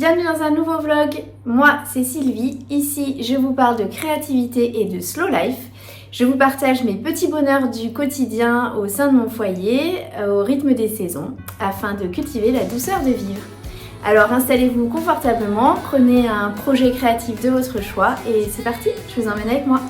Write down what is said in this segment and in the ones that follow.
bienvenue dans un nouveau vlog. Moi c'est Sylvie, ici je vous parle de créativité et de slow life. Je vous partage mes petits bonheurs du quotidien au sein de mon foyer, au rythme des saisons, afin de cultiver la douceur de vivre. Alors installez-vous confortablement, prenez un projet créatif de votre choix et c'est parti, je vous emmène avec moi.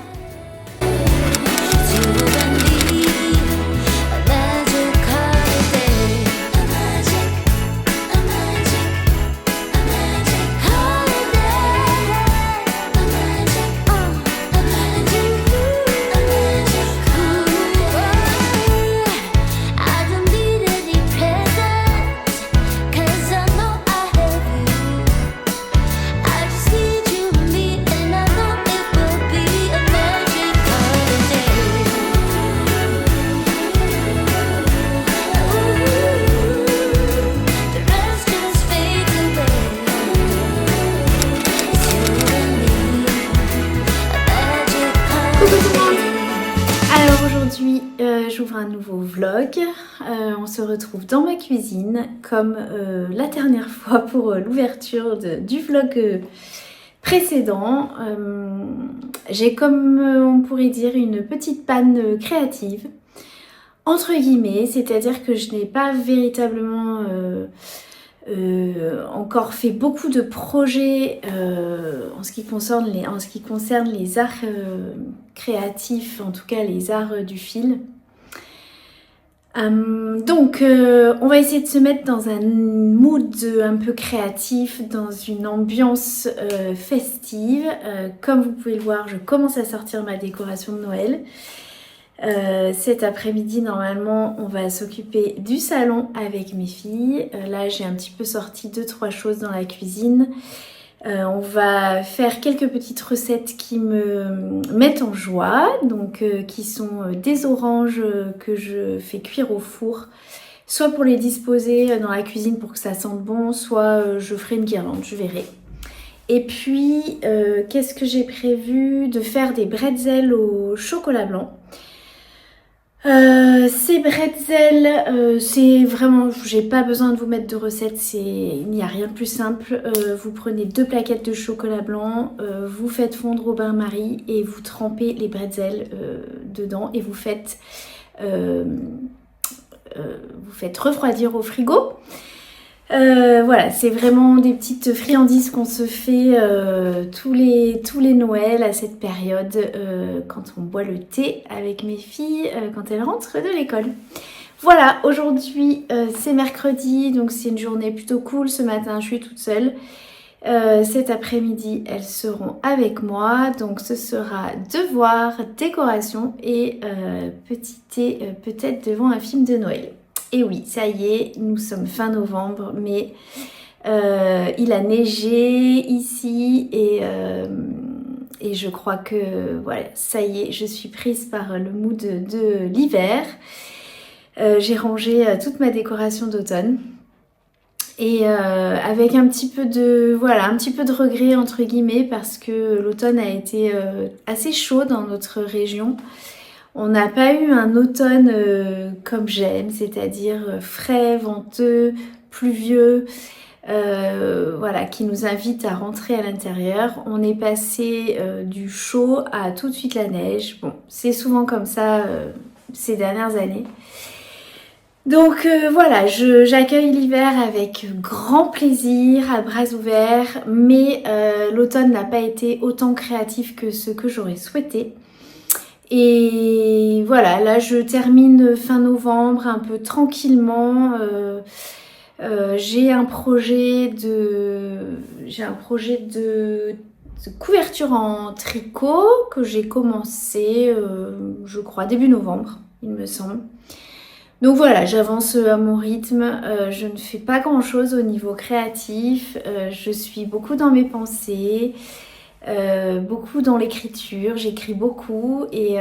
J'ouvre un nouveau vlog, on se retrouve dans ma cuisine comme la dernière fois pour l'ouverture du vlog précédent. J'ai comme on pourrait dire une petite panne créative, entre guillemets, c'est-à-dire que je n'ai pas véritablement encore fait beaucoup de projets en ce qui concerne les arts créatifs, en tout cas les arts du fil. Donc on va essayer de se mettre dans un mood un peu créatif, dans une ambiance festive. Comme vous pouvez le voir, je commence à sortir ma décoration de Noël. Cet après-midi, normalement, on va s'occuper du salon avec mes filles. Là, j'ai un petit peu sorti 2-3 choses dans la cuisine. On va faire quelques petites recettes qui me mettent en joie, donc qui sont des oranges que je fais cuire au four, soit pour les disposer dans la cuisine pour que ça sente bon, soit je ferai une guirlande, je verrai. Et puis, qu'est-ce que j'ai prévu? De faire des bretzels au chocolat blanc. Ces bretzels, c'est vraiment, j'ai pas besoin de vous mettre de recettes, il n'y a rien de plus simple. Vous prenez 2 plaquettes de chocolat blanc, vous faites fondre au bain-marie et vous trempez les bretzels dedans et vous faites refroidir au frigo. Voilà, c'est vraiment des petites friandises qu'on se fait tous les Noëls à cette période quand on boit le thé avec mes filles quand elles rentrent de l'école. Voilà, aujourd'hui c'est mercredi, donc c'est une journée plutôt cool. Ce matin je suis toute seule. Cet après-midi elles seront avec moi, donc ce sera devoir, décoration et petit thé peut-être devant un film de Noël. Et oui, ça y est, nous sommes fin novembre, mais il a neigé ici et je crois que voilà, ça y est, je suis prise par le mood de l'hiver. J'ai rangé toute ma décoration d'automne et avec un petit peu de regret entre guillemets parce que l'automne a été assez chaud dans notre région. On n'a pas eu un automne comme j'aime, c'est-à-dire frais, venteux, pluvieux, voilà, qui nous invite à rentrer à l'intérieur. On est passé du chaud à tout de suite la neige. Bon, c'est souvent comme ça ces dernières années. Donc voilà, j'accueille l'hiver avec grand plaisir, à bras ouverts, mais l'automne n'a pas été autant créatif que ce que j'aurais souhaité. Et voilà, là je termine fin novembre un peu tranquillement. J'ai un projet de couverture en tricot que j'ai commencé, je crois, début novembre, il me semble. Donc voilà, j'avance à mon rythme, je ne fais pas grand chose au niveau créatif, je suis beaucoup dans mes pensées. Beaucoup dans l'écriture, j'écris beaucoup et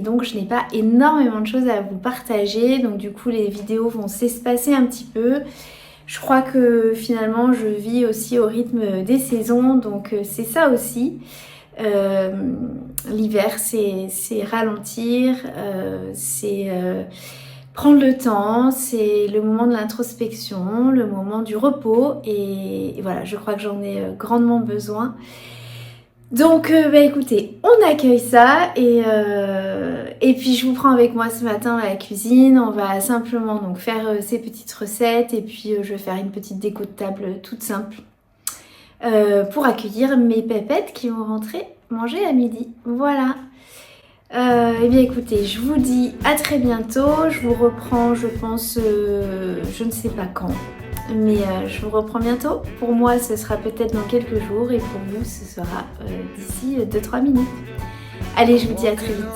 donc je n'ai pas énormément de choses à vous partager, donc du coup les vidéos vont s'espacer un petit peu. Je crois que finalement je vis aussi au rythme des saisons, donc c'est ça aussi. L'hiver c'est ralentir, c'est prendre le temps, c'est le moment de l'introspection, le moment du repos et voilà, je crois que j'en ai grandement besoin. Donc écoutez, on accueille ça et puis je vous prends avec moi ce matin à la cuisine. On va simplement donc faire ces petites recettes et puis je vais faire une petite déco de table toute simple pour accueillir mes pépettes qui vont rentrer manger à midi. Voilà. Eh bien écoutez, je vous dis à très bientôt. Je vous reprends, je pense, je ne sais pas quand, mais je vous reprends bientôt. Pour moi, ce sera peut-être dans quelques jours et pour vous, ce sera d'ici 2-3 minutes. Allez, je vous dis à très vite.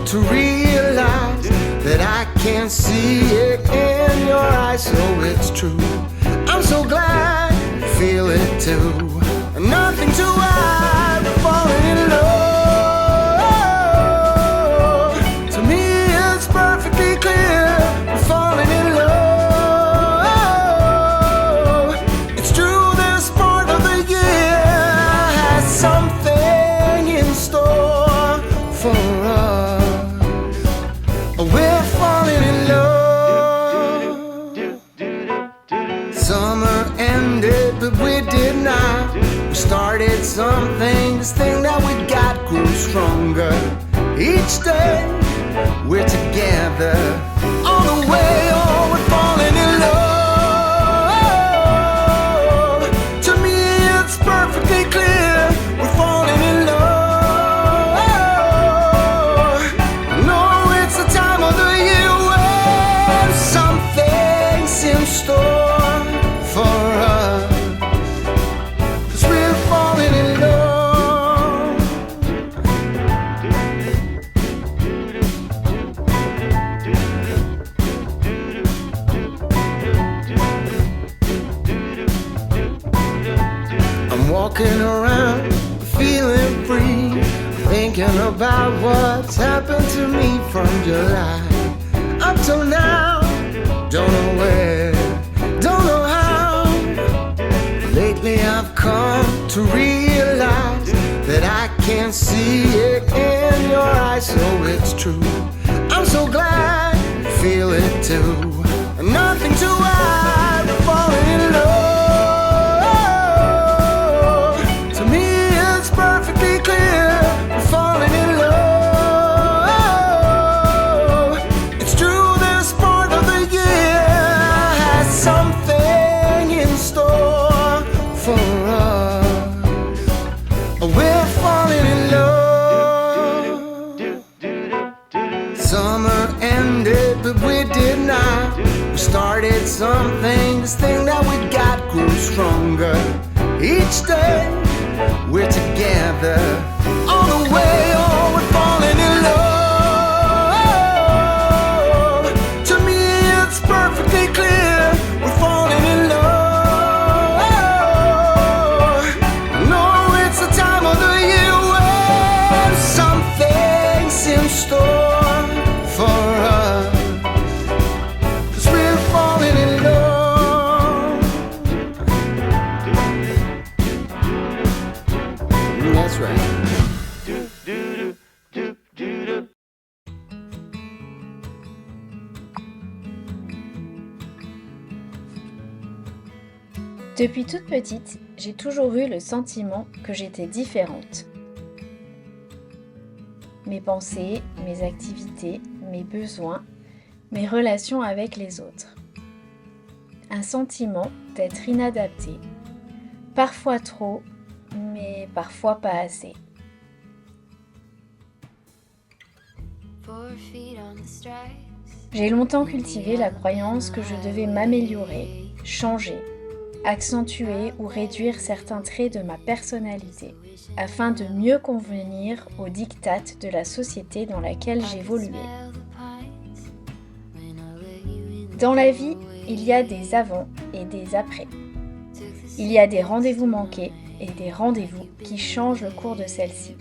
To realize that I can see it in your eyes, so it's true. I'm so glad you feel it too. Nothing to hide, falling in love. To me, it's perfectly clear. We're falling in love. It's true, this part of the year has something in store for us. We're falling in love. Summer ended, but we did not. We started something. This thing that we got grew stronger. Each day we're together. All the way, oh, we're falling in love. To me, it's perfectly clear. We're falling in love. Walking around, feeling free, thinking about what's happened to me from July up till now. Don't know where, don't know how. Lately I've come to realize that I can see it in your eyes, so it's true. I'm so glad you feel it too. Nothing to hide, we're falling in love. Started something, this thing that we got grew stronger. Each day we're together. All the way, oh, we're falling in love. To me, it's perfectly clear. We're falling in love. No, it's the time of the year when something's in store for us. Depuis toute petite, j'ai toujours eu le sentiment que j'étais différente. Mes pensées, mes activités, mes besoins, mes relations avec les autres. Un sentiment d'être inadaptée, parfois trop, mais parfois pas assez. J'ai longtemps cultivé la croyance que je devais m'améliorer, changer, accentuer ou réduire certains traits de ma personnalité afin de mieux convenir aux diktats de la société dans laquelle j'évoluais. Dans la vie, il y a des avant et des après. Il y a des rendez-vous manqués et des rendez-vous qui changent le cours de celle-ci.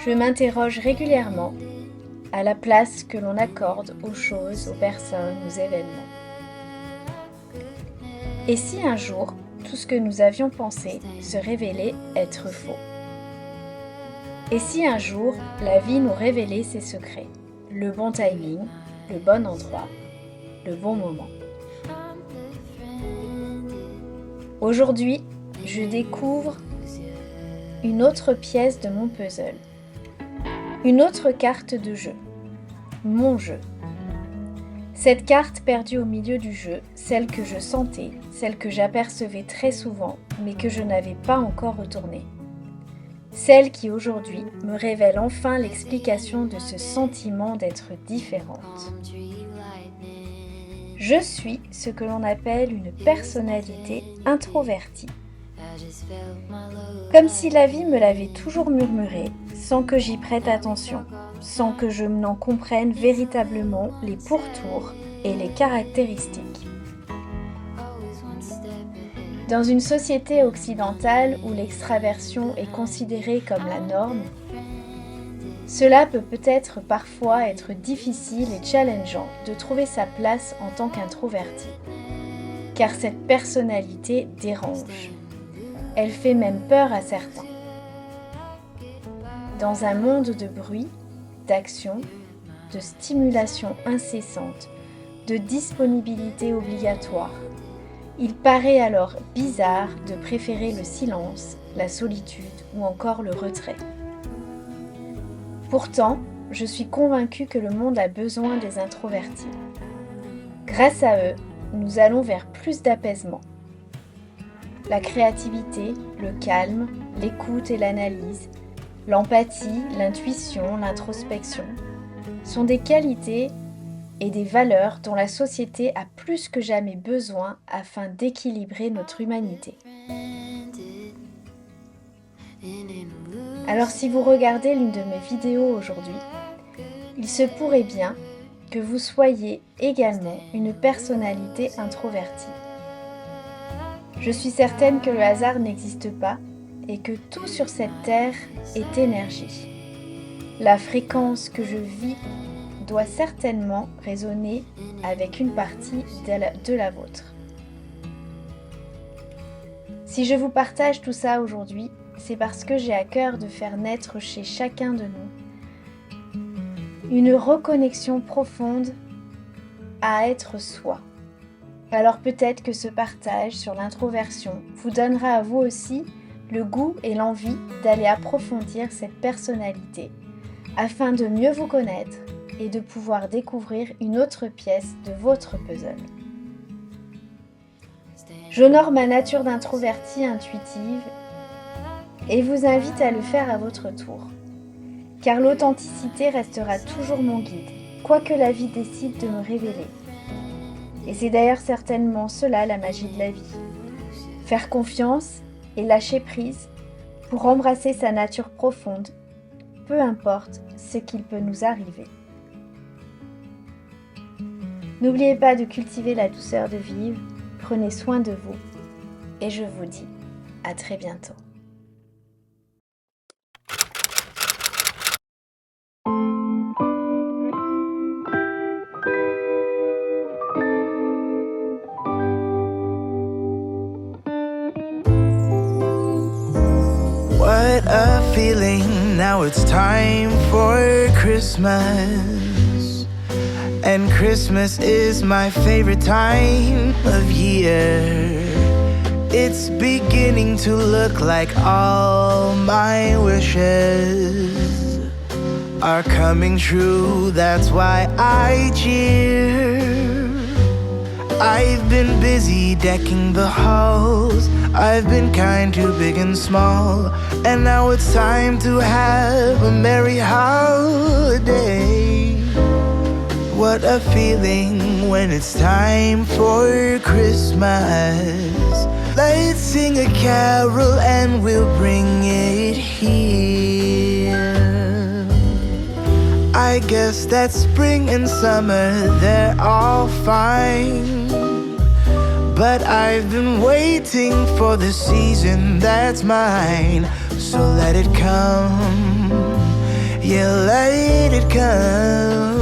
Je m'interroge régulièrement à la place que l'on accorde aux choses, aux personnes, aux événements. Et si un jour, tout ce que nous avions pensé se révélait être faux? Et si un jour, la vie nous révélait ses secrets, le bon timing, le bon endroit, le bon moment? Aujourd'hui, je découvre une autre pièce de mon puzzle, une autre carte de jeu, mon jeu. Cette carte perdue au milieu du jeu, celle que je sentais, celle que j'apercevais très souvent, mais que je n'avais pas encore retournée. Celle qui aujourd'hui me révèle enfin l'explication de ce sentiment d'être différente. Je suis ce que l'on appelle une personnalité introvertie. Comme si la vie me l'avait toujours murmuré, sans que j'y prête attention, sans que je n'en comprenne véritablement les pourtours et les caractéristiques. Dans une société occidentale où l'extraversion est considérée comme la norme, cela peut peut-être parfois être difficile et challengeant de trouver sa place en tant qu'introverti, car cette personnalité dérange. Elle fait même peur à certains. Dans un monde de bruit, d'action, de stimulation incessante, de disponibilité obligatoire, il paraît alors bizarre de préférer le silence, la solitude ou encore le retrait. Pourtant, je suis convaincue que le monde a besoin des introvertis. Grâce à eux, nous allons vers plus d'apaisement. La créativité, le calme, l'écoute et l'analyse, l'empathie, l'intuition, l'introspection sont des qualités et des valeurs dont la société a plus que jamais besoin afin d'équilibrer notre humanité. Alors si vous regardez l'une de mes vidéos aujourd'hui, il se pourrait bien que vous soyez également une personnalité introvertie. Je suis certaine que le hasard n'existe pas et que tout sur cette terre est énergie. La fréquence que je vis doit certainement résonner avec une partie de la vôtre. Si je vous partage tout ça aujourd'hui, c'est parce que j'ai à cœur de faire naître chez chacun de nous une reconnexion profonde à être soi. Alors peut-être que ce partage sur l'introversion vous donnera à vous aussi le goût et l'envie d'aller approfondir cette personnalité afin de mieux vous connaître et de pouvoir découvrir une autre pièce de votre puzzle. J'honore ma nature d'introvertie intuitive et vous invite à le faire à votre tour, car l'authenticité restera toujours mon guide, quoi que la vie décide de me révéler. Et c'est d'ailleurs certainement cela la magie de la vie. Faire confiance et lâcher prise pour embrasser sa nature profonde, peu importe ce qu'il peut nous arriver. N'oubliez pas de cultiver la douceur de vivre, prenez soin de vous et je vous dis à très bientôt. What a feeling, now it's time for Christmas. And Christmas is my favorite time of year. It's beginning to look like all my wishes are coming true, that's why I cheer. I've been busy decking the halls, I've been kind to big and small, and now it's time to have a merry holiday. What a feeling when it's time for Christmas. Let's sing a carol and we'll bring it here. I guess that spring and summer, they're all fine, but I've been waiting for the season that's mine. So let it come, Yeah, let it come.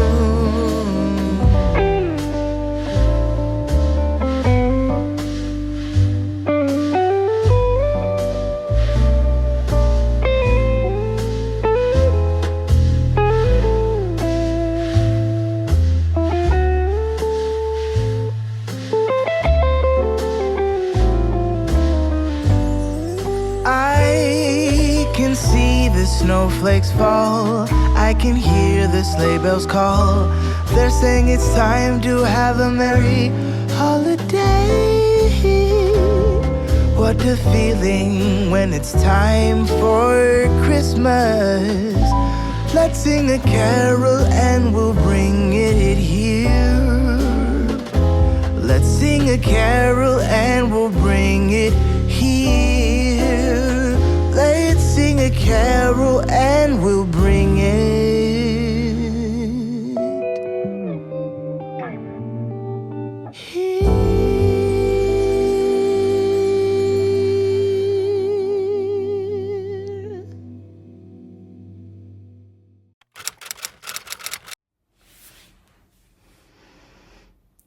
Snowflakes fall, I can hear the sleigh bells call. They're saying it's time to have a merry holiday. What a feeling when it's time for Christmas. Let's sing a carol and we'll bring it here. Let's sing a carol and we'll bring it here. Let's sing a carol and we'll bring it here.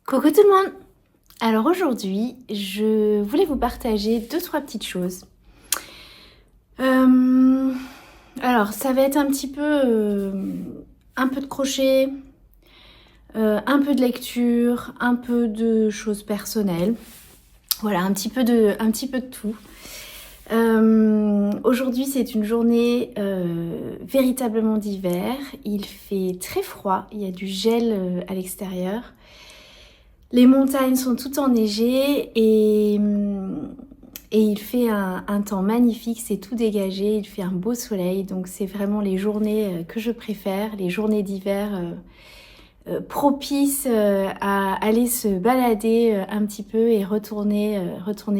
Coucou tout le monde! Alors aujourd'hui, je voulais vous partager 2-3 petites choses. Alors ça va être un petit peu un peu de crochet, un peu de lecture, un peu de choses personnelles. Voilà, un petit peu de tout. Aujourd'hui c'est une journée véritablement d'hiver. Il fait très froid, il y a du gel à l'extérieur. Les montagnes sont toutes enneigées et il fait un temps magnifique, c'est tout dégagé, il fait un beau soleil. Donc c'est vraiment les journées que je préfère, les journées d'hiver propices à aller se balader un petit peu et retourner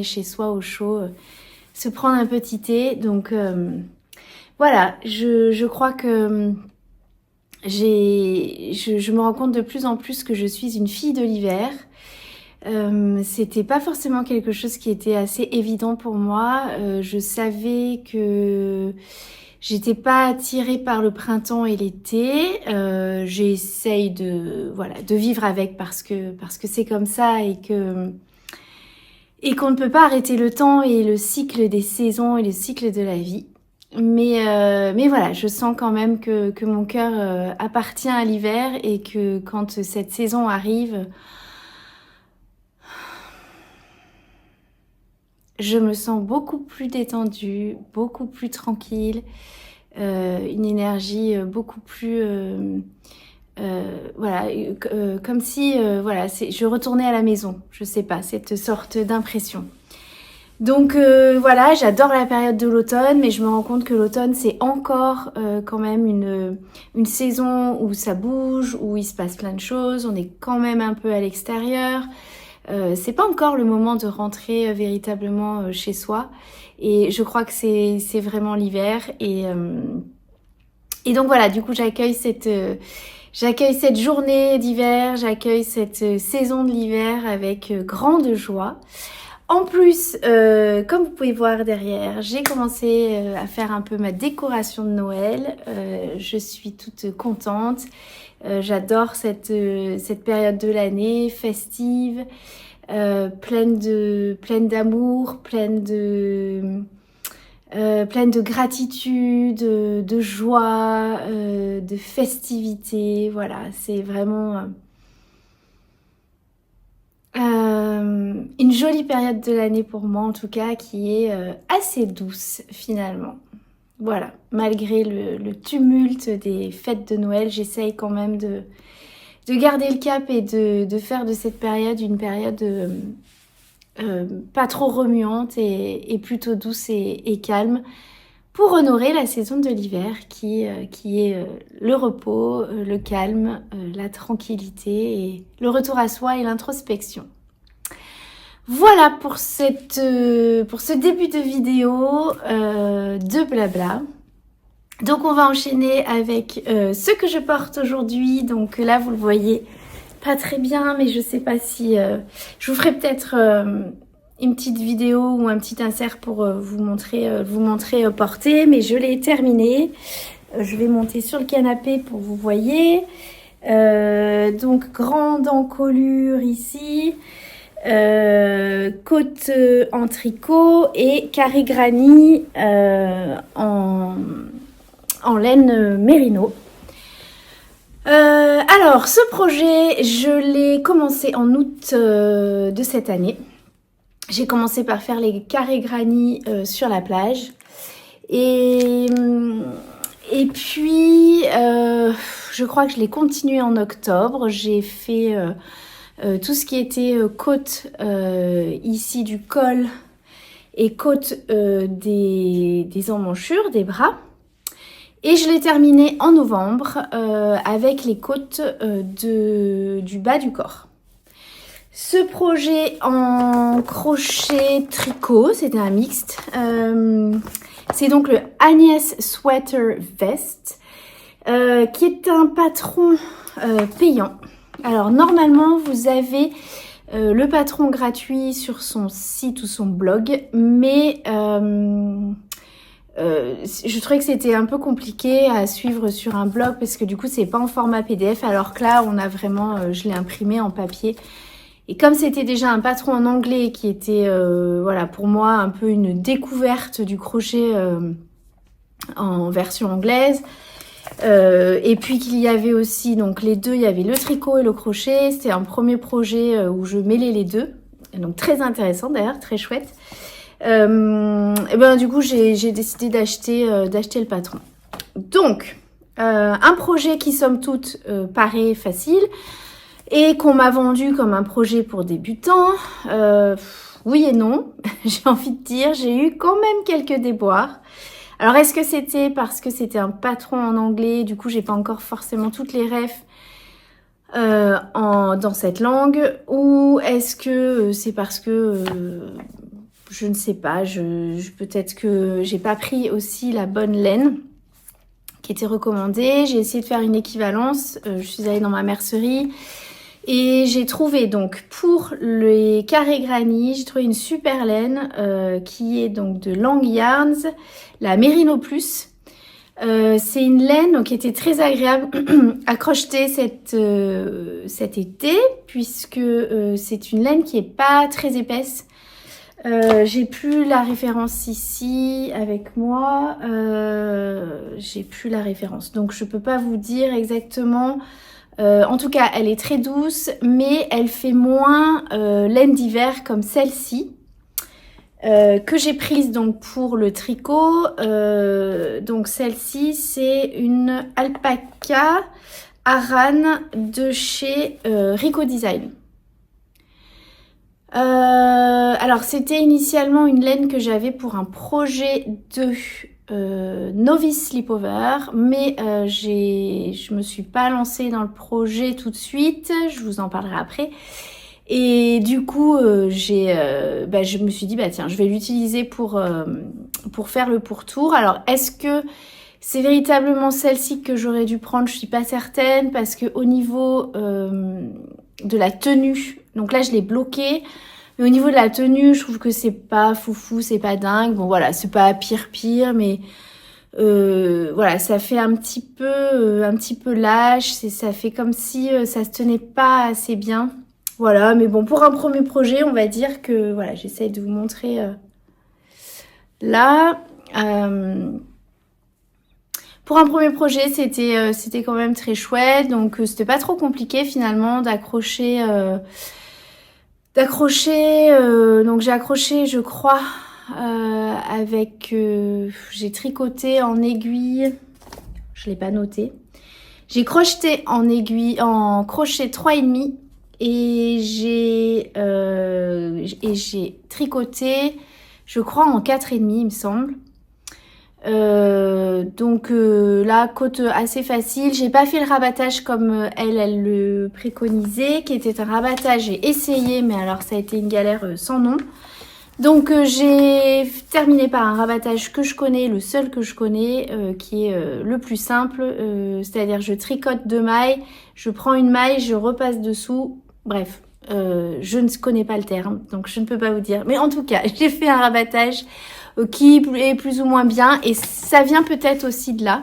chez soi au chaud, se prendre un petit thé. Donc voilà, je crois que je me rends compte de plus en plus que je suis une fille de l'hiver. C'était pas forcément quelque chose qui était assez évident pour moi. Je savais que j'étais pas attirée par le printemps et l'été. J'essaye de vivre avec parce que c'est comme ça et qu'on ne peut pas arrêter le temps et le cycle des saisons et le cycle de la vie. Mais voilà, je sens quand même que mon cœur appartient à l'hiver et que quand cette saison arrive, je me sens beaucoup plus détendue, beaucoup plus tranquille, une énergie beaucoup plus... comme si je retournais à la maison, je sais pas, cette sorte d'impression. Donc voilà, j'adore la période de l'automne, mais je me rends compte que l'automne c'est encore quand même une saison où ça bouge, où il se passe plein de choses, on est quand même un peu à l'extérieur. C'est pas encore le moment de rentrer véritablement chez soi, et je crois que c'est vraiment l'hiver. Et donc voilà, du coup j'accueille cette journée d'hiver, j'accueille cette saison de l'hiver avec grande joie. En plus, comme vous pouvez voir derrière, j'ai commencé à faire un peu ma décoration de Noël. Je suis toute contente. J'adore cette période de l'année festive, pleine d'amour, pleine de gratitude, de joie, de festivité. Voilà, c'est vraiment une jolie période de l'année pour moi, en tout cas, qui est assez douce finalement. Voilà, malgré le tumulte des fêtes de Noël, j'essaye quand même de garder le cap et de faire de cette période une période pas trop remuante et plutôt douce et calme, pour honorer la saison de l'hiver qui est le repos, le calme, la tranquillité et le retour à soi et l'introspection. Voilà pour ce début de vidéo de blabla. Donc on va enchaîner avec ce que je porte aujourd'hui. Donc là vous le voyez pas très bien, mais je sais pas si je vous ferai peut-être une petite vidéo ou un petit insert pour vous montrer porter, mais je l'ai terminé. Je vais monter sur le canapé pour vous voyez. Donc grande encolure ici, côte en tricot et carré granny en laine mérino. Alors ce projet je l'ai commencé en août de cette année. J'ai commencé par faire les carrés granny sur la plage et puis je crois que je l'ai continué en octobre. J'ai fait tout ce qui était côte ici du col et côte des emmanchures, des bras. Et je l'ai terminé en novembre avec les côtes du bas du corps. Ce projet en crochet tricot, c'était un mixte. C'est donc le Agnès Sweater Vest, qui est un patron payant. Alors normalement, vous avez le patron gratuit sur son site ou son blog, mais je trouvais que c'était un peu compliqué à suivre sur un blog parce que du coup, c'est pas en format PDF, alors que là, on a vraiment, je l'ai imprimé en papier. Et comme c'était déjà un patron en anglais qui était, voilà, pour moi, un peu une découverte du crochet en version anglaise, et puis qu'il y avait aussi, donc les deux, il y avait le tricot et le crochet. C'était un premier projet où je mêlais les deux, donc très intéressant d'ailleurs, très chouette. Et ben du coup, j'ai décidé d'acheter le patron. Donc, un projet qui somme toute paraît facile, et qu'on m'a vendu comme un projet pour débutants, oui et non, j'ai envie de dire, j'ai eu quand même quelques déboires. Alors est-ce que c'était parce que c'était un patron en anglais, du coup j'ai pas encore forcément toutes les refs dans cette langue, ou est-ce que c'est parce que, je ne sais pas, peut-être que j'ai pas pris aussi la bonne laine qui était recommandée. J'ai essayé de faire une équivalence, je suis allée dans ma mercerie, et j'ai trouvé donc pour les carrés granny, j'ai trouvé une super laine qui est donc de Lang Yarns, la Merino Plus. C'est une laine qui était très agréable à crocheter cet été puisque c'est une laine qui est pas très épaisse. J'ai plus la référence ici avec moi, j'ai plus la référence, donc je peux pas vous dire exactement. En tout cas, elle est très douce, mais elle fait moins laine d'hiver comme celle-ci que j'ai prise donc pour le tricot. Donc celle-ci, c'est une alpaca Aran de chez Rico Design. Alors c'était initialement une laine que j'avais pour un projet de novice sleepover, mais je me suis pas lancée dans le projet tout de suite, je vous en parlerai après. Et du coup je me suis dit tiens, je vais l'utiliser pour faire le pourtour. Alors est-ce que c'est véritablement celle-ci que j'aurais dû prendre? Je suis pas certaine, parce que au niveau de la tenue, donc là je l'ai bloquée, mais au niveau de la tenue, je trouve que c'est pas foufou, c'est pas dingue. Bon voilà, c'est pas pire, mais voilà, ça fait un petit peu lâche, ça fait comme si ça se tenait pas assez bien. Voilà, mais bon, pour un premier projet, on va dire que voilà, j'essaye de vous montrer là. Pour un premier projet, c'était quand même très chouette, donc c'était pas trop compliqué finalement d'accrocher. Donc j'ai accroché, je crois, avec, j'ai tricoté en aiguille, je l'ai pas noté. J'ai crocheté en aiguille, en crochet 3,5 et j'ai tricoté, je crois, en 4,5 il me semble. Donc là, côte assez facile. J'ai pas fait le rabattage comme elle le préconisait, qui était un rabattage. J'ai essayé, mais alors ça a été une galère sans nom. Donc j'ai terminé par un rabattage que je connais, le seul que je connais, qui est le plus simple. C'est-à-dire je tricote 2 mailles, je prends une maille, je repasse dessous. Bref, je ne connais pas le terme, donc je ne peux pas vous dire. Mais en tout cas, j'ai fait un rabattage qui est plus ou moins bien, et ça vient peut-être aussi de là.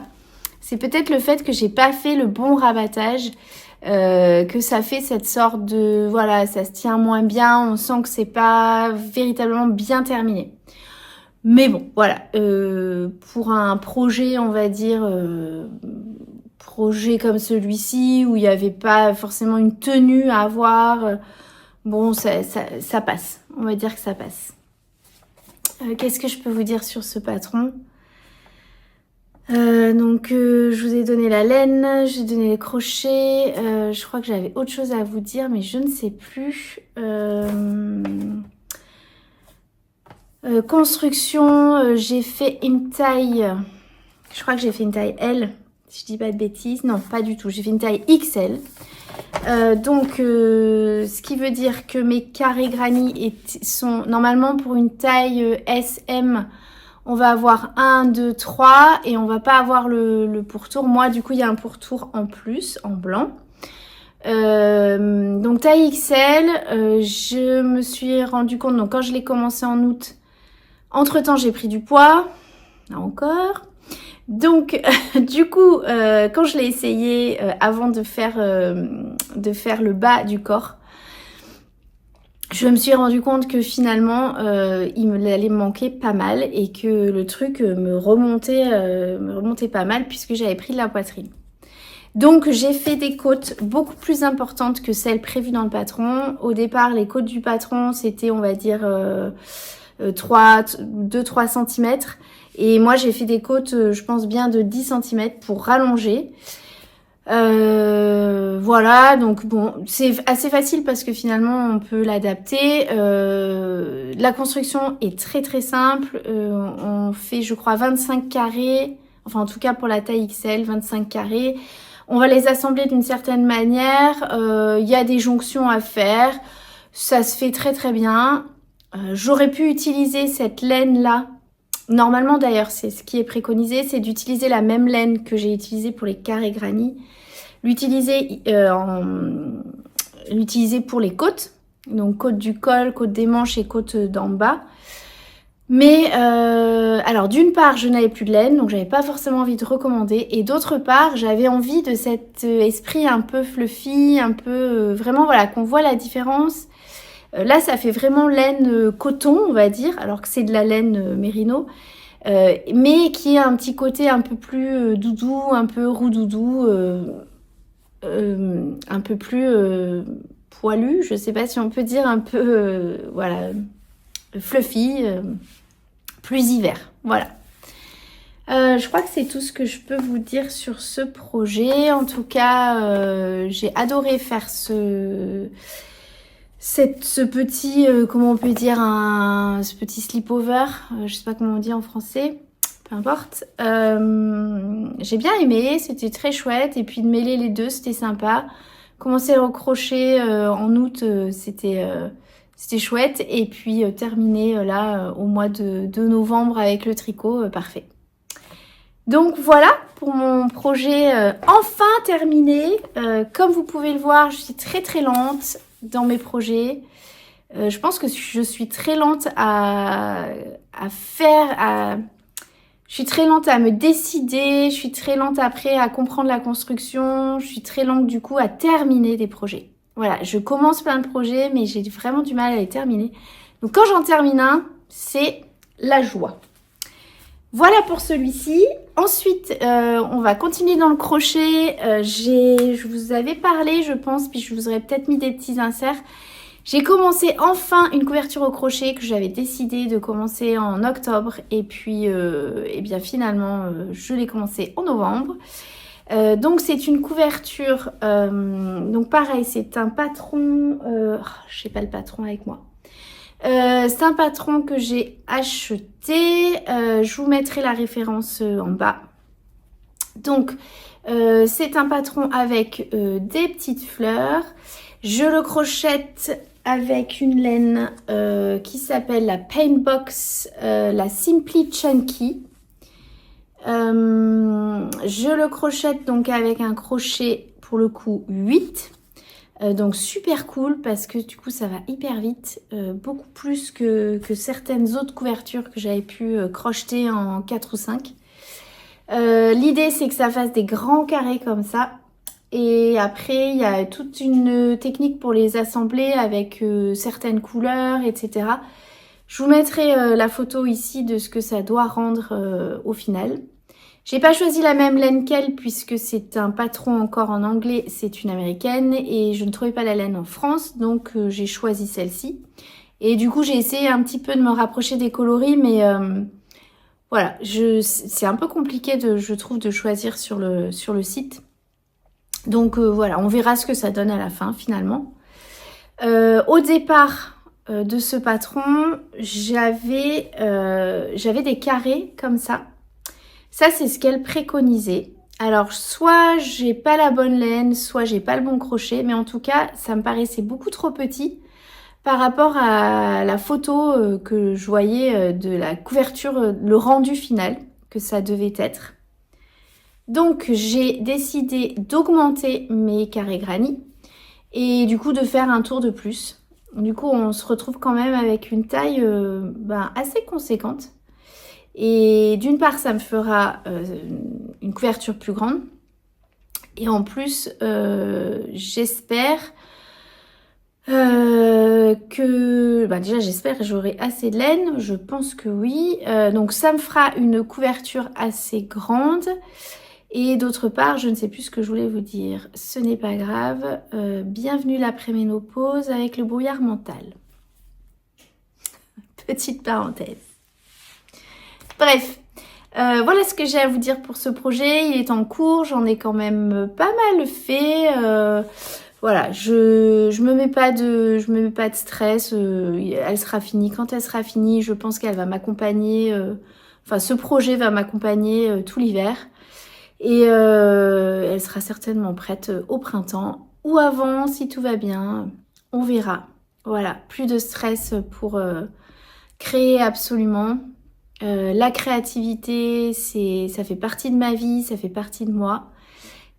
C'est peut-être le fait que j'ai pas fait le bon rabattage, que ça fait cette sorte de... Voilà, ça se tient moins bien, on sent que c'est pas véritablement bien terminé. Mais bon, voilà, pour un projet, on va dire, projet comme celui-ci, où il n'y avait pas forcément une tenue à avoir, bon, ça passe. On va dire que ça passe. Qu'est-ce que je peux vous dire sur ce patron ? Je vous ai donné la laine, j'ai donné les crochets, je crois que j'avais autre chose à vous dire, mais je ne sais plus. Construction, j'ai fait une taille, je crois que j'ai fait une taille L, si je dis pas de bêtises. Non, pas du tout, j'ai fait une taille XL. Ce qui veut dire que mes carrés granny sont normalement pour une taille SM, on va avoir 1, 2, 3 et on va pas avoir le pourtour. Moi, du coup, il y a un pourtour en plus, en blanc. Donc taille XL, je me suis rendu compte, donc quand je l'ai commencé en août, entre-temps, j'ai pris du poids, encore. Donc, du coup, quand je l'ai essayé avant de faire le bas du corps, je me suis rendu compte que finalement, il allait me manquer pas mal et que le truc me remontait pas mal puisque j'avais pris de la poitrine. Donc, j'ai fait des côtes beaucoup plus importantes que celles prévues dans le patron. Au départ, les côtes du patron, c'était, on va dire, 2-3 cm. Et moi, j'ai fait des côtes, je pense bien de 10 cm pour rallonger. Voilà, donc bon, c'est assez facile parce que finalement, on peut l'adapter. La construction est très très simple. On fait, je crois, 25 carrés. Enfin, en tout cas, pour la taille XL, 25 carrés. On va les assembler d'une certaine manière. Il y a des jonctions à faire. Ça se fait très très bien. J'aurais pu utiliser cette laine-là. Normalement d'ailleurs, c'est ce qui est préconisé, c'est d'utiliser la même laine que j'ai utilisée pour les carrés granny. L'utiliser pour les côtes. Donc côte du col, côte des manches et côte d'en bas. Mais alors d'une part, je n'avais plus de laine, donc j'avais pas forcément envie de recommander. Et d'autre part, j'avais envie de cet esprit un peu fluffy, un peu... vraiment, voilà, qu'on voit la différence. Là, ça fait vraiment laine coton, on va dire, alors que c'est de la laine mérino, mais qui a un petit côté un peu plus doudou, un peu roux doudou, un peu plus poilu, je sais pas si on peut dire, un peu, voilà, fluffy, plus hiver, voilà. Je crois que c'est tout ce que je peux vous dire sur ce projet. En tout cas, j'ai adoré faire ce petit, comment on peut dire, ce petit sleepover, je sais pas comment on dit en français, peu importe. J'ai bien aimé, c'était très chouette, et puis de mêler les deux, c'était sympa. Commencer le crochet en août, c'était chouette, et puis terminer là au mois de novembre avec le tricot, parfait. Donc voilà pour mon projet enfin terminé. Comme vous pouvez le voir, je suis très très lente dans mes projets. Je pense que je suis très lente je suis très lente à me décider, je suis très lente après à comprendre la construction, je suis très lente du coup à terminer des projets. Voilà, je commence plein de projets, mais j'ai vraiment du mal à les terminer. Donc quand j'en termine un, c'est la joie. Voilà pour celui-ci. Ensuite, on va continuer dans le crochet. Je vous avais parlé, je pense, puis je vous aurais peut-être mis des petits inserts. J'ai commencé enfin une couverture au crochet que j'avais décidé de commencer en octobre. Et puis, eh bien finalement, je l'ai commencé en novembre. Donc c'est une couverture, donc pareil, c'est un patron, je sais pas le patron avec moi. C'est un patron que j'ai acheté, je vous mettrai la référence en bas. Donc c'est un patron avec des petites fleurs. Je le crochette avec une laine qui s'appelle la Paintbox, la Simply Chunky. Je le crochette donc avec un crochet pour le coup 8. Donc super cool parce que du coup ça va hyper vite, beaucoup plus que certaines autres couvertures que j'avais pu crocheter en 4 ou 5. L'idée c'est que ça fasse des grands carrés comme ça. Et après, il y a toute une technique pour les assembler avec certaines couleurs, etc. Je vous mettrai la photo ici de ce que ça doit rendre au final. J'ai pas choisi la même laine qu'elle puisque c'est un patron encore en anglais, c'est une américaine et je ne trouvais pas la laine en France, donc j'ai choisi celle-ci. Et du coup, j'ai essayé un petit peu de me rapprocher des coloris, mais voilà, c'est un peu compliqué, je trouve, de choisir sur le site. Donc voilà, on verra ce que ça donne à la fin finalement. Au départ de ce patron, j'avais des carrés comme ça. Ça, c'est ce qu'elle préconisait. Alors, soit j'ai pas la bonne laine, soit j'ai pas le bon crochet, mais en tout cas, ça me paraissait beaucoup trop petit par rapport à la photo que je voyais de la couverture, le rendu final que ça devait être. Donc, j'ai décidé d'augmenter mes carrés granny et du coup de faire un tour de plus. Du coup, on se retrouve quand même avec une taille assez conséquente. Et d'une part, ça me fera une couverture plus grande. Et en plus, j'espère déjà, j'espère que j'aurai assez de laine. Je pense que oui. Donc, ça me fera une couverture assez grande. Et d'autre part, je ne sais plus ce que je voulais vous dire. Ce n'est pas grave. Bienvenue l'après-ménopause avec le brouillard mental. Petite parenthèse. Bref, voilà ce que j'ai à vous dire pour ce projet. Il est en cours, j'en ai quand même pas mal fait. Voilà, je me mets pas de stress. Elle sera finie quand elle sera finie. Je pense qu'elle va m'accompagner. Ce projet va m'accompagner tout l'hiver. Et elle sera certainement prête au printemps ou avant si tout va bien. On verra. Voilà, plus de stress pour créer absolument. La créativité, ça fait partie de ma vie, ça fait partie de moi.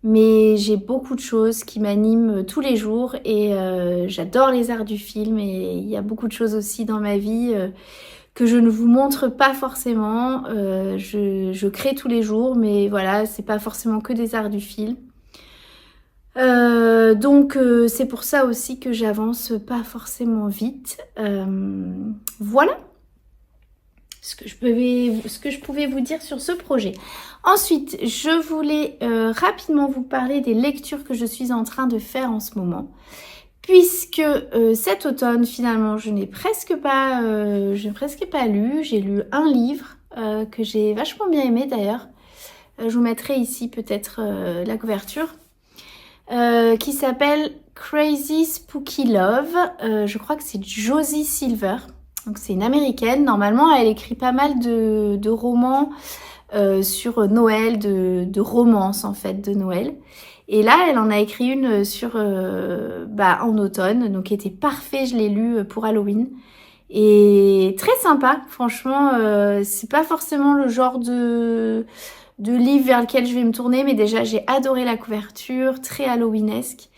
Mais j'ai beaucoup de choses qui m'animent tous les jours et j'adore les arts du film et il y a beaucoup de choses aussi dans ma vie que je ne vous montre pas forcément. Je crée tous les jours, mais voilà, c'est pas forcément que des arts du film. Donc c'est pour ça aussi que j'avance pas forcément vite. Voilà ce que je pouvais vous dire sur ce projet. Ensuite, je voulais rapidement vous parler des lectures que je suis en train de faire en ce moment. Puisque cet automne, finalement, je n'ai presque pas lu. J'ai lu un livre que j'ai vachement bien aimé d'ailleurs. Je vous mettrai ici peut-être la couverture. Qui s'appelle Crazy Spooky Love. Je crois que c'est Josie Silver. Donc c'est une américaine. Normalement, elle écrit pas mal de romans sur Noël, de romances en fait de Noël. Et là, elle en a écrit une sur en automne, donc qui était parfait. Je l'ai lu pour Halloween et très sympa. Franchement, c'est pas forcément le genre de livre vers lequel je vais me tourner, mais déjà j'ai adoré la couverture, très Halloweenesque.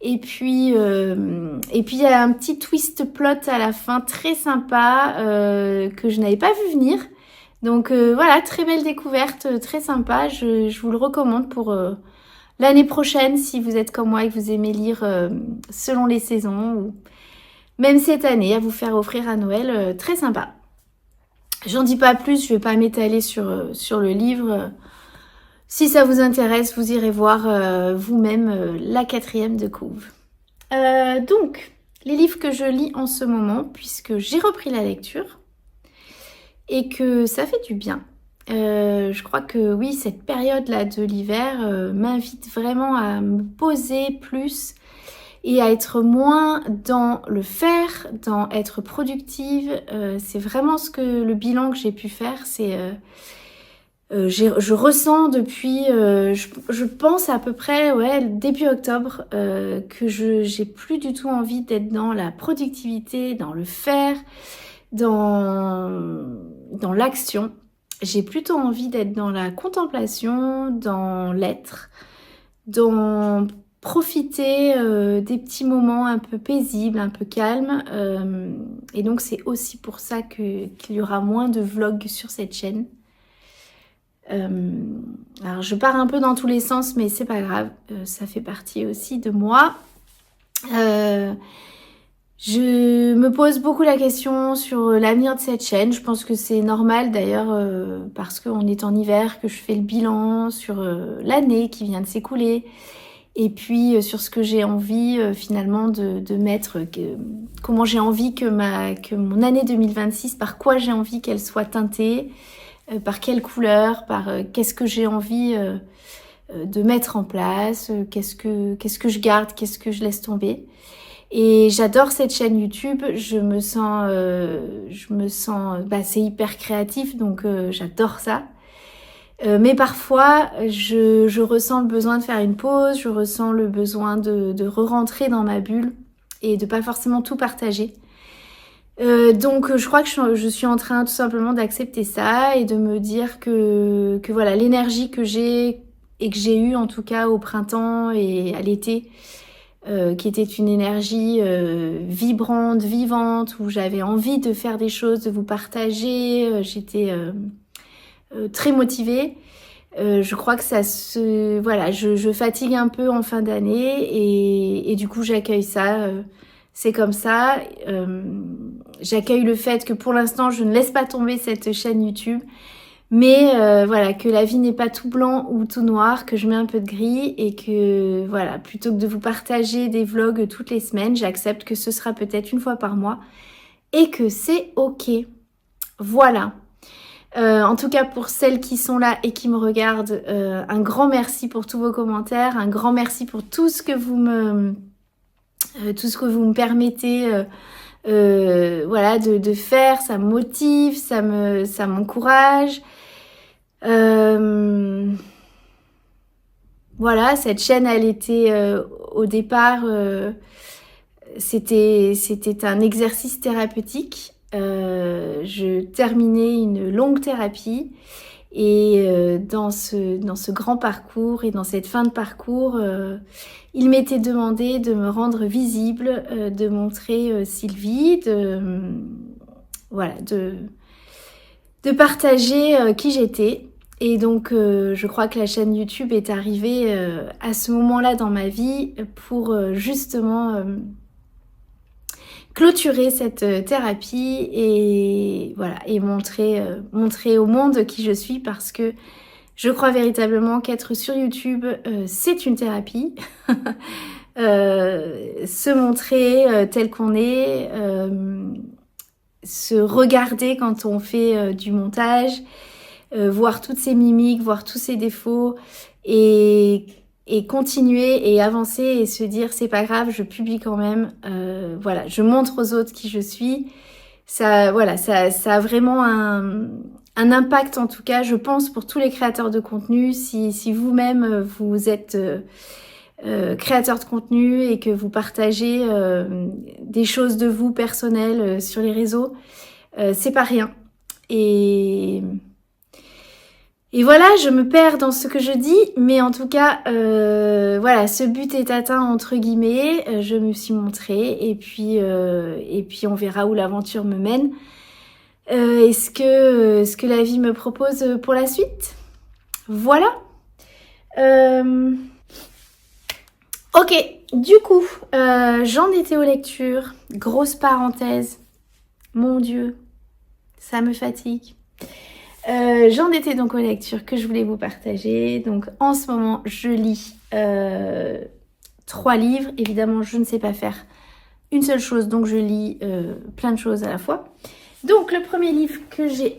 Et puis il y a un petit twist plot à la fin très sympa que je n'avais pas vu venir. Donc voilà, très belle découverte, très sympa. Je vous le recommande pour l'année prochaine si vous êtes comme moi et que vous aimez lire selon les saisons ou même cette année à vous faire offrir à Noël, très sympa. J'en dis pas plus, je vais pas m'étaler sur le livre. Si ça vous intéresse, vous irez voir vous-même la 4e de couve. Donc, les livres que je lis en ce moment, puisque j'ai repris la lecture et que ça fait du bien. Je crois que oui, cette période-là de l'hiver m'invite vraiment à me poser plus et à être moins dans le faire, dans être productive. C'est vraiment le bilan que j'ai pu faire, c'est... je ressens depuis, je pense à peu près début octobre que j'ai plus du tout envie d'être dans la productivité, dans le faire, dans l'action. J'ai plutôt envie d'être dans la contemplation, dans l'être, dans profiter des petits moments un peu paisibles, un peu calmes. Et donc c'est aussi pour ça qu'il y aura moins de vlogs sur cette chaîne. Alors je pars un peu dans tous les sens, mais c'est pas grave, ça fait partie aussi de moi. Je me pose beaucoup la question sur l'avenir de cette chaîne. Je pense que c'est normal d'ailleurs parce qu'on est en hiver, que je fais le bilan sur l'année qui vient de s'écouler. Et puis sur ce que j'ai envie finalement de mettre, comment j'ai envie que mon année 2026, par quoi j'ai envie qu'elle soit teintée, par quelle couleur, par qu'est-ce que j'ai envie de mettre en place, qu'est-ce que je garde, qu'est-ce que je laisse tomber. Et j'adore cette chaîne YouTube, je me sens, c'est hyper créatif, donc j'adore ça. Mais parfois, je ressens le besoin de faire une pause, je ressens le besoin de re-rentrer dans ma bulle et de pas forcément tout partager. Donc je crois que je suis en train tout simplement d'accepter ça et de me dire que voilà, l'énergie que j'ai et que j'ai eue en tout cas au printemps et à l'été, qui était une énergie vibrante, vivante, où j'avais envie de faire des choses, de vous partager, j'étais très motivée. Je crois que je fatigue un peu en fin d'année et du coup j'accueille ça. C'est comme ça. J'accueille le fait que pour l'instant je ne laisse pas tomber cette chaîne YouTube. Mais que la vie n'est pas tout blanc ou tout noir, que je mets un peu de gris et que voilà, plutôt que de vous partager des vlogs toutes les semaines, j'accepte que ce sera peut-être une fois par mois et que c'est ok. Voilà. En tout cas pour celles qui sont là et qui me regardent, un grand merci pour tous vos commentaires, un grand merci pour tout ce que vous me permettez de faire, ça me motive, ça m'encourage. Cette chaîne, elle était au départ, c'était un exercice thérapeutique. Je terminais une longue thérapie et dans ce grand parcours et dans cette fin de parcours, il m'était demandé de me rendre visible, de montrer Sylvie, de partager qui j'étais. Et donc je crois que la chaîne YouTube est arrivée à ce moment-là dans ma vie pour justement clôturer cette thérapie et montrer au monde qui je suis, parce que je crois véritablement qu'être sur YouTube c'est une thérapie. Se montrer tel qu'on est, se regarder quand on fait du montage, voir toutes ses mimiques, voir tous ses défauts et continuer et avancer et se dire c'est pas grave, je publie quand même, je montre aux autres qui je suis. Ça a vraiment un impact, en tout cas je pense, pour tous les créateurs de contenu. Si vous-même vous êtes créateur de contenu et que vous partagez des choses de vous personnelles sur les réseaux, c'est pas rien. Et voilà, je me perds dans ce que je dis, mais en tout cas, ce but est atteint entre guillemets. Je me suis montrée et puis on verra où l'aventure me mène. Est-ce que la vie me propose pour la suite? Voilà. Ok, du coup, j'en étais aux lectures. Grosse parenthèse. Mon Dieu, ça me fatigue. J'en étais donc aux lectures que je voulais vous partager. Donc en ce moment, je lis 3 livres. Évidemment, je ne sais pas faire une seule chose, donc je lis plein de choses à la fois. Donc le premier livre que j'ai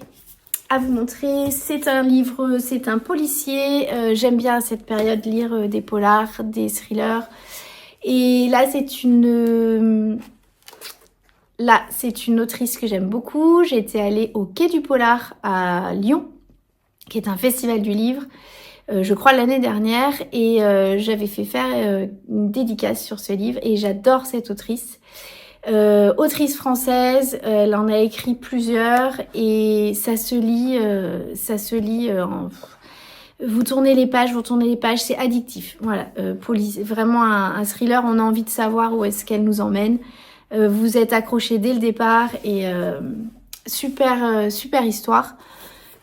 à vous montrer, c'est un policier. J'aime bien à cette période lire des polars, des thrillers. Et là, c'est une autrice que j'aime beaucoup. J'étais allée au Quai du Polar à Lyon, qui est un festival du livre, je crois l'année dernière, et j'avais fait faire une dédicace sur ce livre, et j'adore cette autrice. Autrice française, elle en a écrit plusieurs, et ça se lit vous tournez les pages, c'est addictif. Voilà, vraiment un thriller, on a envie de savoir où est-ce qu'elle nous emmène. Vous êtes accrochés dès le départ et super histoire.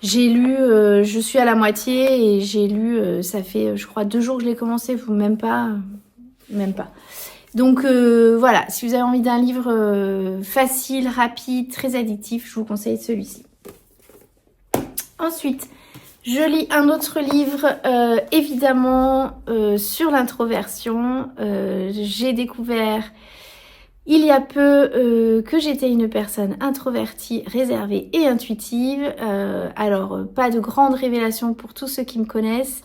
J'ai lu, je suis à la moitié et j'ai lu, ça fait je crois 2 jours que je l'ai commencé, même pas. Donc voilà, si vous avez envie d'un livre facile, rapide, très addictif, je vous conseille celui-ci. Ensuite, je lis un autre livre, évidemment, sur l'introversion. J'ai découvert il y a peu que j'étais une personne introvertie, réservée et intuitive. Alors, pas de grandes révélations pour tous ceux qui me connaissent.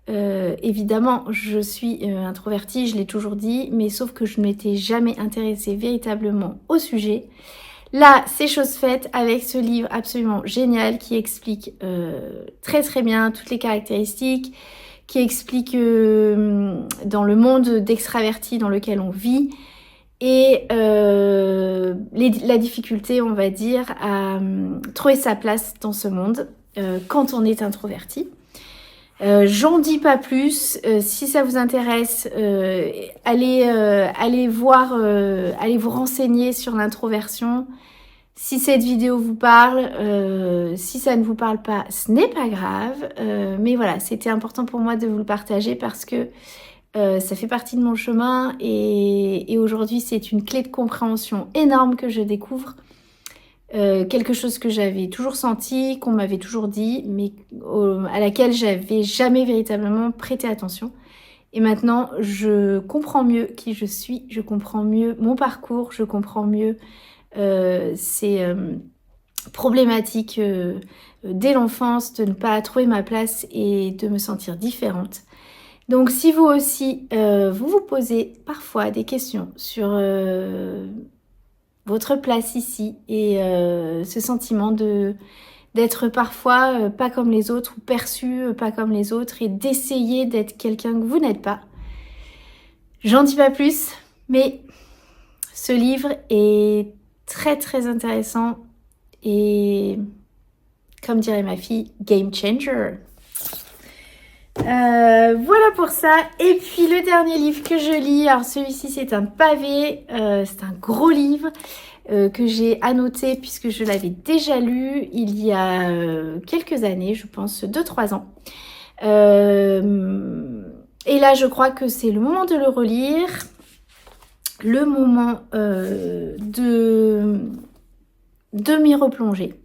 Évidemment, je suis introvertie, je l'ai toujours dit, mais sauf que je ne m'étais jamais intéressée véritablement au sujet. Là, c'est chose faite avec ce livre absolument génial qui explique très très bien toutes les caractéristiques, qui explique dans le monde d'extraverti dans lequel on vit et la difficulté, on va dire, à trouver sa place dans ce monde quand on est introverti. J'en dis pas plus. Si ça vous intéresse, allez voir, allez vous renseigner sur l'introversion. Si cette vidéo vous parle, si ça ne vous parle pas, ce n'est pas grave. Mais voilà, c'était important pour moi de vous le partager parce que ça fait partie de mon chemin et aujourd'hui c'est une clé de compréhension énorme que je découvre. Quelque chose que j'avais toujours senti, qu'on m'avait toujours dit, mais à laquelle j'avais jamais véritablement prêté attention. Et maintenant, je comprends mieux qui je suis, je comprends mieux mon parcours, je comprends mieux ces problématiques dès l'enfance de ne pas trouver ma place et de me sentir différente. Donc si vous aussi, vous vous posez parfois des questions sur votre place ici et ce sentiment d'être parfois pas comme les autres ou perçu pas comme les autres et d'essayer d'être quelqu'un que vous n'êtes pas. J'en dis pas plus, mais ce livre est très très intéressant et comme dirait ma fille, game changer. Voilà pour ça. Et puis le dernier livre que je lis, alors celui-ci c'est un pavé, c'est un gros livre que j'ai annoté puisque je l'avais déjà lu il y a quelques années, je pense 2-3 ans. Et là je crois que c'est le moment de le relire, le moment de m'y replonger.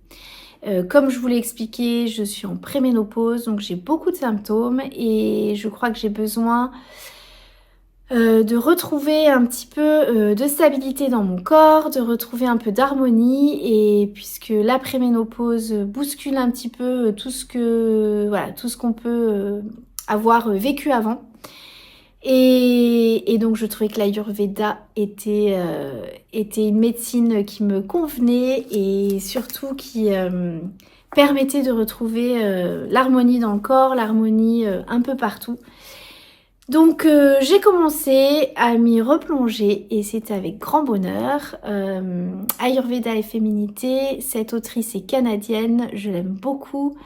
Comme je vous l'ai expliqué, je suis en préménopause, donc j'ai beaucoup de symptômes et je crois que j'ai besoin de retrouver un petit peu de stabilité dans mon corps, de retrouver un peu d'harmonie et puisque la préménopause bouscule un petit peu tout ce qu'on peut avoir vécu avant. Et donc je trouvais que l'Ayurveda était une médecine qui me convenait et surtout qui permettait de retrouver l'harmonie dans le corps, l'harmonie un peu partout. Donc j'ai commencé à m'y replonger et c'est avec grand bonheur. Ayurveda et féminité, cette autrice est canadienne, je l'aime beaucoup.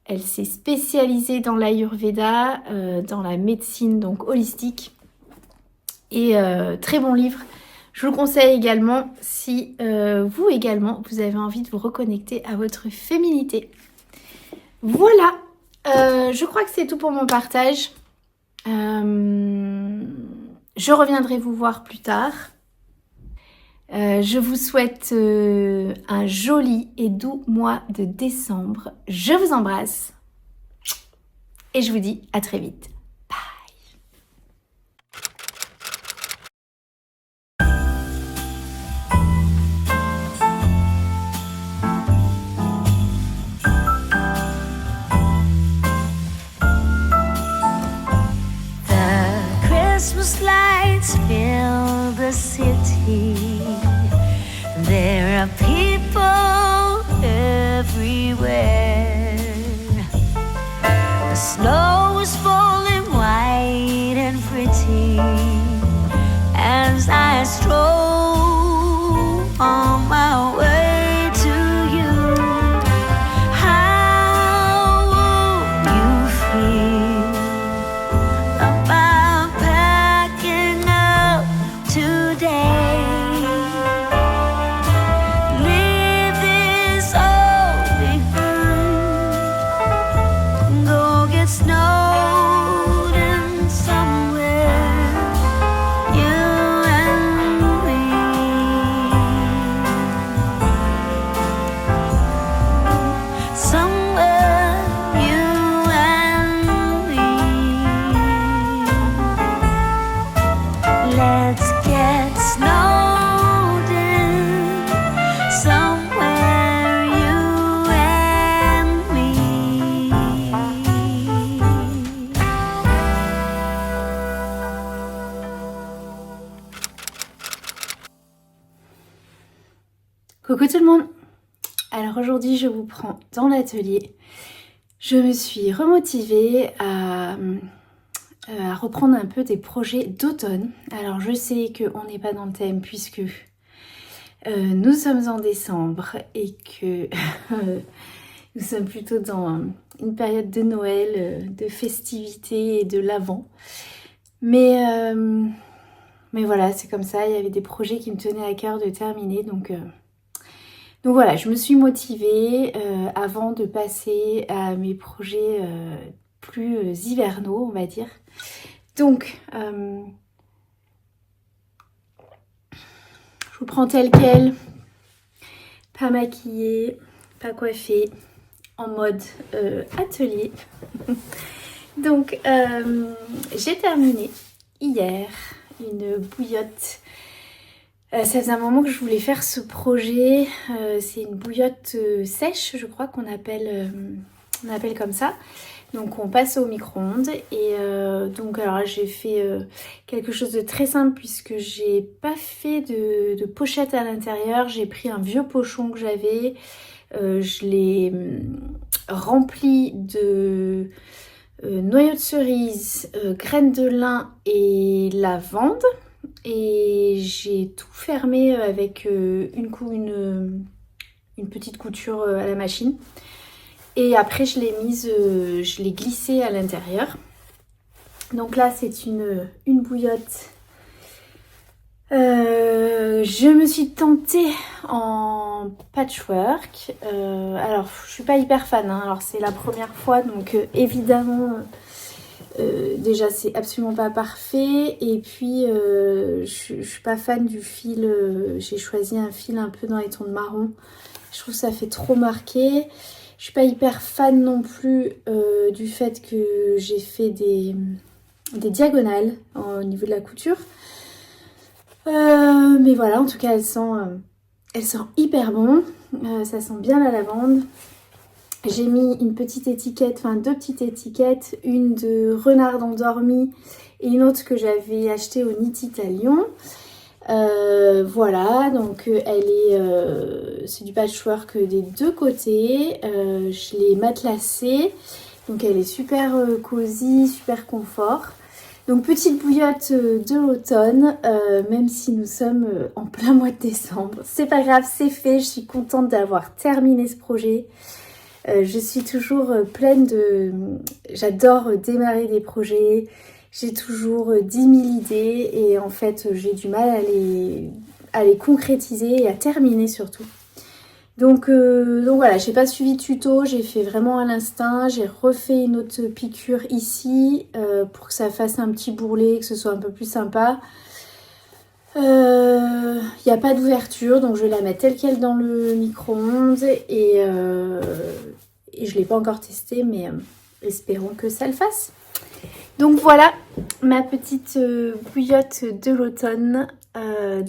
Elle s'est spécialisée dans l'Ayurveda, dans la médecine donc holistique. Et très bon livre. Je vous le conseille également si vous également, vous avez envie de vous reconnecter à votre féminité. Voilà, je crois que c'est tout pour mon partage. Je reviendrai vous voir plus tard. Je vous souhaite un joli et doux mois de décembre. Je vous embrasse et je vous dis à très vite. The Christmas lights fill the city. There are people everywhere. The snow is falling white and pretty as I stroll on my way to you. How would you feel about packing up today? Leave this all behind Coucou tout le monde. Alors aujourd'hui je vous prends dans l'atelier. Je me suis remotivée à reprendre un peu des projets d'automne. Alors je sais qu'on n'est pas dans le thème puisque nous sommes en décembre et que nous sommes plutôt dans une période de Noël, de festivités et de l'Avent. Mais voilà, c'est comme ça, il y avait des projets qui me tenaient à cœur de terminer. Donc voilà, je me suis motivée avant de passer à mes projets plus hivernaux, on va dire. Donc, je vous prends tel quel, pas maquillée, pas coiffée, en mode atelier. Donc, j'ai terminé hier une bouillotte. Ça faisait un moment que je voulais faire ce projet. C'est une bouillotte sèche, je crois qu'on appelle comme ça. Donc on passe au micro-ondes et donc alors là j'ai fait quelque chose de très simple puisque j'ai pas fait de pochette à l'intérieur. J'ai pris un vieux pochon que j'avais, je l'ai rempli de noyaux de cerise, graines de lin et lavande. Et j'ai tout fermé avec une petite couture à la machine. Et après je l'ai glissée à l'intérieur. Donc là c'est une bouillotte. Je me suis tentée en patchwork. Alors je suis pas hyper fan, hein. Alors c'est la première fois donc évidemment... déjà c'est absolument pas parfait et puis je suis pas fan du fil, j'ai choisi un fil un peu dans les tons de marron, je trouve que ça fait trop marqué. Je suis pas hyper fan non plus du fait que j'ai fait des diagonales au niveau de la couture, mais voilà, en tout cas elles sont hyper bon, ça sent bien la lavande. J'ai mis une petite étiquette, enfin deux petites étiquettes, une de renard endormi et une autre que j'avais achetée au Knit à Lyon. Voilà, donc c'est du patchwork des deux côtés. Je l'ai matelassée, donc elle est super cosy, super confort. Donc petite bouillotte de l'automne, même si nous sommes en plein mois de décembre. C'est pas grave, c'est fait, je suis contente d'avoir terminé ce projet. Je suis toujours pleine de... J'adore démarrer des projets, j'ai toujours 10 000 idées et en fait j'ai du mal à les concrétiser et à terminer surtout. Donc voilà, j'ai pas suivi de tuto, j'ai fait vraiment à l'instinct, j'ai refait une autre piqûre ici pour que ça fasse un petit bourrelet, que ce soit un peu plus sympa. Il n'y a pas d'ouverture, donc je vais la mettre telle quelle dans le micro-ondes et je ne l'ai pas encore testé, mais espérons que ça le fasse. Donc voilà ma petite bouillotte de l'automne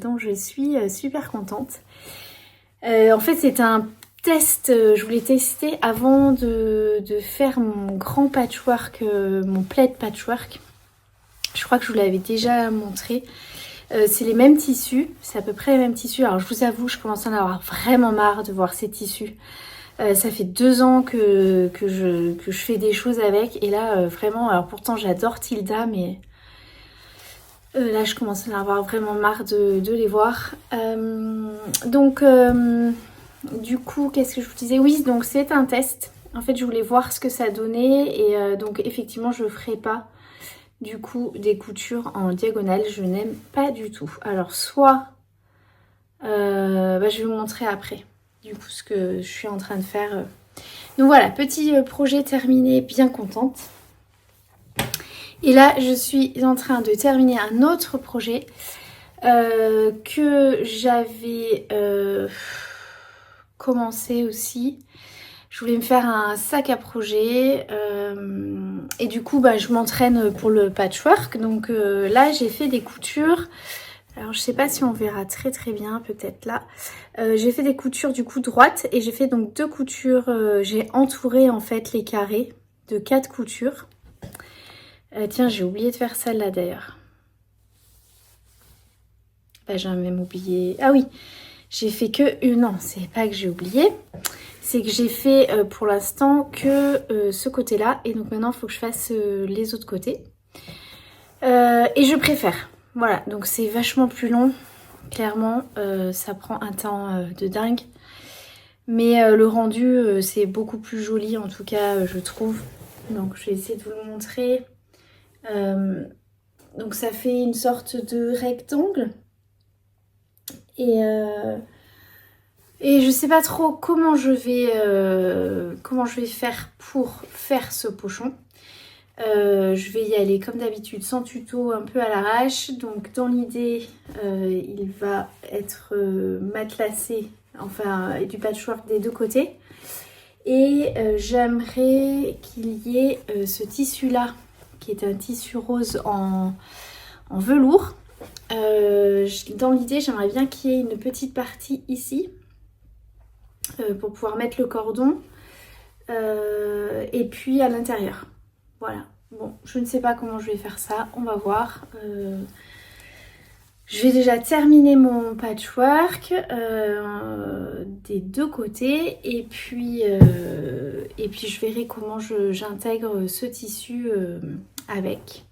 dont je suis super contente. En fait c'est un test, je voulais tester avant de faire mon grand patchwork, mon plaid patchwork. Je crois que je vous l'avais déjà montré. C'est les mêmes tissus, c'est à peu près les mêmes tissus. Alors je vous avoue, je commence à en avoir vraiment marre de voir ces tissus. Ça fait 2 ans que je fais des choses avec. Et là, vraiment, alors pourtant j'adore Tilda, mais là je commence à en avoir vraiment marre de les voir. Donc, du coup, qu'est-ce que je vous disais? Oui, donc c'est un test. En fait, je voulais voir ce que ça donnait. Et donc, effectivement, je ne ferai pas... Du coup, des coutures en diagonale, je n'aime pas du tout. Alors, soit, je vais vous montrer après, du coup, ce que je suis en train de faire. Donc voilà, petit projet terminé, bien contente. Et là, je suis en train de terminer un autre projet que j'avais commencé aussi. Je voulais me faire un sac à projet et du coup je m'entraîne pour le patchwork. Donc là j'ai fait des coutures. Alors je sais pas si on verra très bien, peut-être là. J'ai fait des coutures du coup droites et j'ai fait donc 2 coutures. J'ai entouré en fait les carrés de 4 coutures. Tiens, j'ai oublié de faire celle-là d'ailleurs. J'ai même oublié. Ah oui, j'ai fait que... non, c'est pas que j'ai oublié. C'est que j'ai fait pour l'instant que ce côté-là. Et donc maintenant, il faut que je fasse les autres côtés. Et je préfère. Voilà, donc c'est vachement plus long. Clairement, ça prend un temps de dingue. Mais le rendu, c'est beaucoup plus joli, en tout cas, je trouve. Donc je vais essayer de vous le montrer. Donc ça fait une sorte de rectangle. Et je sais pas trop comment je vais faire pour faire ce pochon. Je vais y aller comme d'habitude sans tuto, un peu à l'arrache. Donc dans l'idée, il va être matelassé, enfin du patchwork des deux côtés. Et j'aimerais qu'il y ait ce tissu là, qui est un tissu rose en velours. Dans l'idée, j'aimerais bien qu'il y ait une petite partie ici pour pouvoir mettre le cordon et puis à l'intérieur. Voilà. Bon, je ne sais pas comment je vais faire ça, on va voir. Je vais déjà terminer mon patchwork des deux côtés et puis je verrai comment j'intègre ce tissu avec.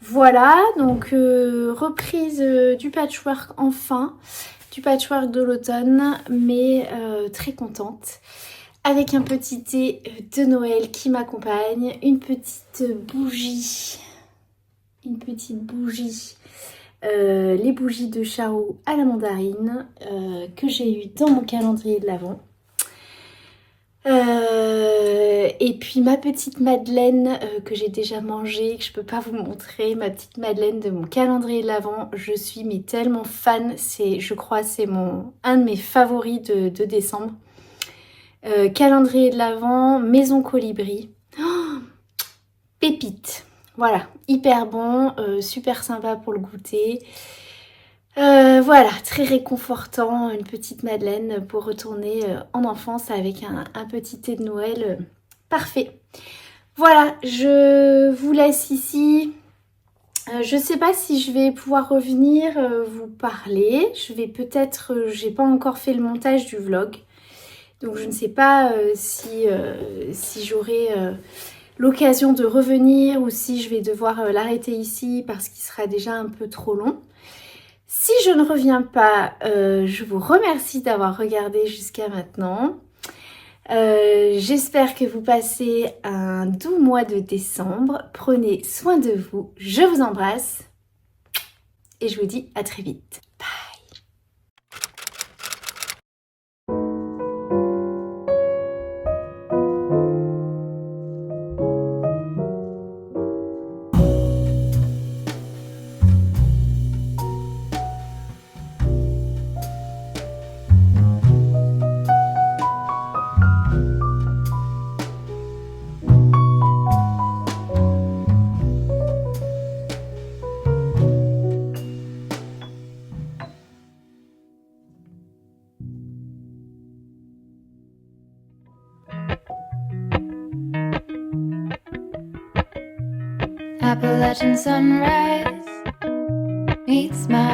Voilà, donc reprise du patchwork enfin, du patchwork de l'automne, mais très contente. Avec un petit thé de Noël qui m'accompagne, une petite bougie, les bougies de Chao à la mandarine que j'ai eu dans mon calendrier de l'Avent. Et puis ma petite madeleine que j'ai déjà mangée, que je peux pas vous montrer, ma petite madeleine de mon calendrier de l'Avent. Je suis mais tellement fan, je crois c'est un de mes favoris de décembre. Calendrier de l'Avent, maison colibri. Oh, pépite. Voilà, hyper bon, super sympa pour le goûter. Voilà, très réconfortant, une petite madeleine pour retourner en enfance avec un petit thé de Noël parfait. Voilà, je vous laisse ici. Je sais pas si je vais pouvoir revenir vous parler. J'ai pas encore fait le montage du vlog. Donc je ne sais pas si j'aurai l'occasion de revenir ou si je vais devoir l'arrêter ici parce qu'il sera déjà un peu trop long. Si je ne reviens pas, je vous remercie d'avoir regardé jusqu'à maintenant. J'espère que vous passez un doux mois de décembre. Prenez soin de vous. Je vous embrasse et je vous dis à très vite. Bye. Appalachian sunrise meets my